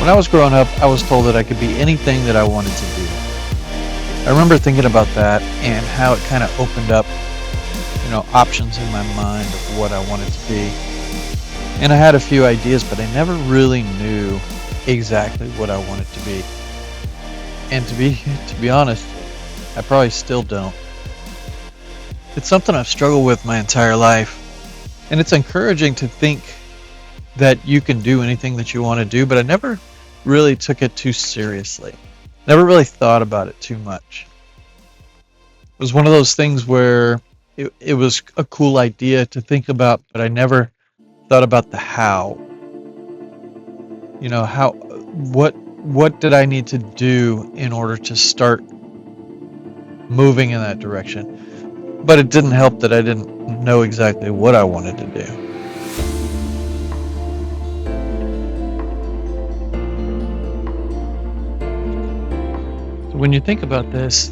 When I was growing up, I was told that I could be anything that I wanted to be. I remember thinking about that and how it kind of opened up, options in my mind of what I wanted to be. And I had a few ideas, but I never really knew exactly what I wanted to be. And to be honest, I probably still don't. It's something I've struggled with my entire life. And it's encouraging to think that you can do anything that you want to do, but I never really took it too seriously. Never really thought about it too much. It was one of those things where it was a cool idea to think about, but I never thought about the how. What did I need to do in order to start moving in that direction? But it didn't help that I didn't know exactly what I wanted to do. When you think about this,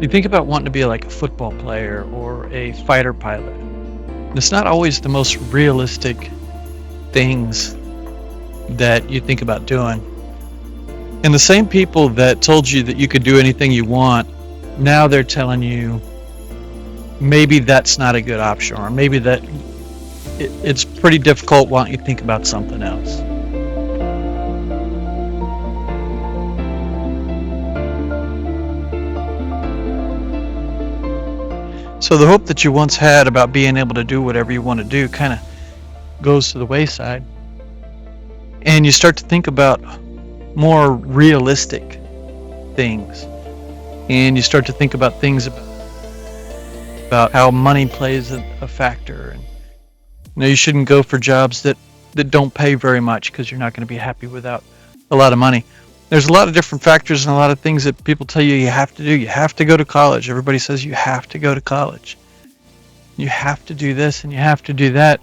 you think about wanting to be like a football player or a fighter pilot. And it's not always the most realistic things that you think about doing. And the same people that told you that you could do anything you want, now they're telling you maybe that's not a good option, or maybe that it's pretty difficult. Why don't you think about something else? So the hope that you once had about being able to do whatever you want to do kind of goes to the wayside. And you start to think about more realistic things. And you start to think about things about how money plays a factor. And you shouldn't go for jobs that don't pay very much because you're not going to be happy without a lot of money. There's a lot of different factors and a lot of things that people tell you have to do. You have to go to college. Everybody says you have to go to college. You have to do this and you have to do that.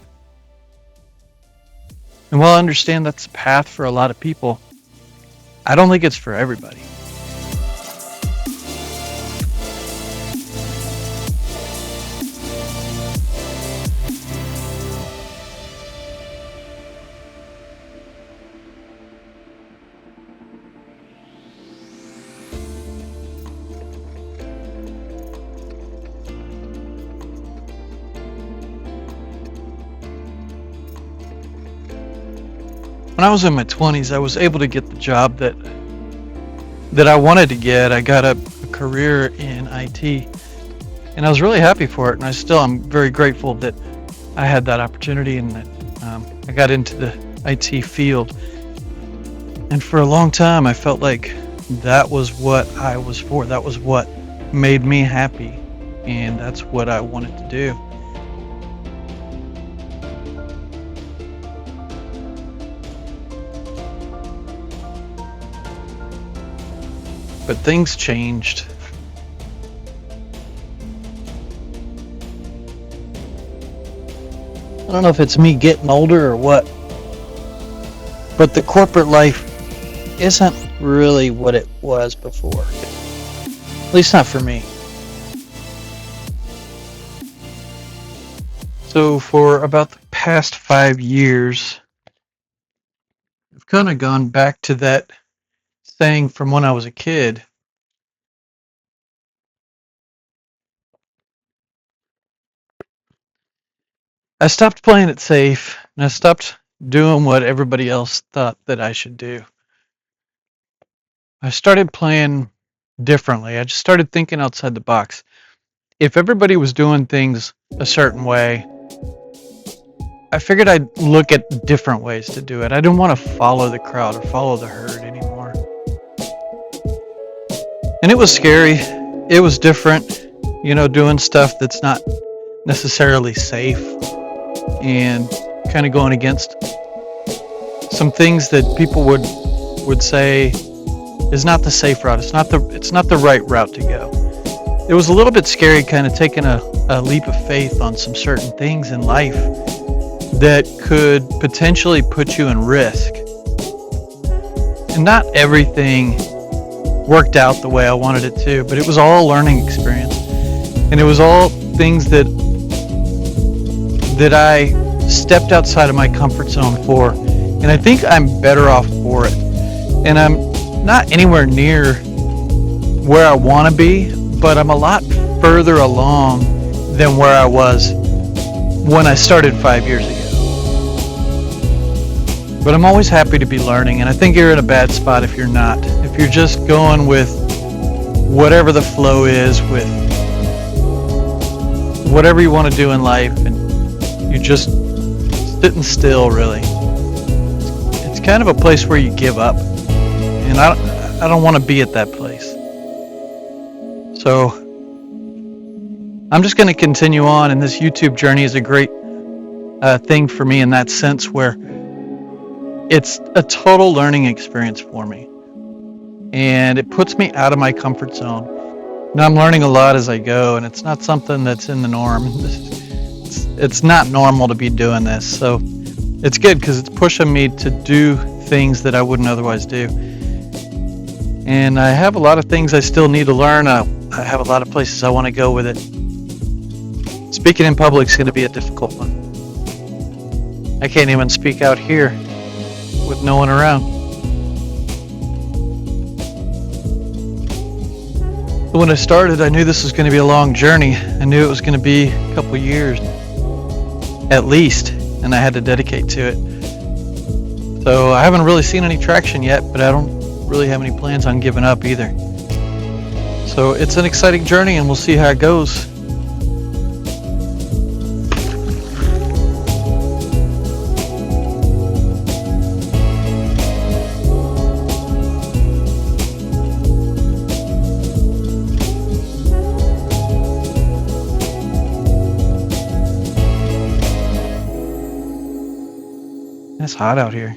And while I understand that's the path for a lot of people, I don't think it's for everybody. When I was in my 20s, I was able to get the job that I wanted to get. I got a career in IT, and I was really happy for it. And I'm very grateful that I had that opportunity and that I got into the IT field. And for a long time, I felt like that was what I was for. That was what made me happy, and that's what I wanted to do. But things changed. I don't know if it's me getting older or what, but the corporate life isn't really what it was before. At least not for me. So for about the past 5 years, I've kind of gone back to that saying from when I was a kid. I stopped playing it safe and I stopped doing what everybody else thought that I should do. I started playing differently. I just started thinking outside the box. If everybody was doing things a certain way, I figured I'd look at different ways to do it. I didn't want to follow the crowd or follow the herd anymore. And it was scary. It was different, doing stuff that's not necessarily safe and kind of going against some things that people would say is not the safe route. It's not the right route to go. It was a little bit scary kind of taking a leap of faith on some certain things in life that could potentially put you in risk. And not everything worked out the way I wanted it to, but it was all a learning experience. And it was all things that I stepped outside of my comfort zone for And I think I'm better off for it. And I'm not anywhere near where I want to be, but I'm a lot further along than where I was when I started 5 years ago. But I'm always happy to be learning, and I think you're in a bad spot if you're not. If you're just going with whatever the flow is, with whatever you want to do in life, and you're just sitting still, really. It's kind of a place where you give up, and I don't want to be at that place. So I'm just going to continue on, and this YouTube journey is a great thing for me in that sense, where it's a total learning experience for me, and it puts me out of my comfort zone. And I'm learning a lot as I go, and it's not something that's in the norm. It's not normal to be doing this, so it's good because it's pushing me to do things that I wouldn't otherwise do. And I have a lot of things I still need to learn. I have a lot of places I want to go with it. Speaking in public is going to be a difficult one. I can't even speak out here with no one around. So when I started, I knew this was going to be a long journey. I knew it was going to be a couple years at least, and I had to dedicate to it. So I haven't really seen any traction yet, but I don't really have any plans on giving up either. So it's an exciting journey, and we'll see how it goes. It's hot out here.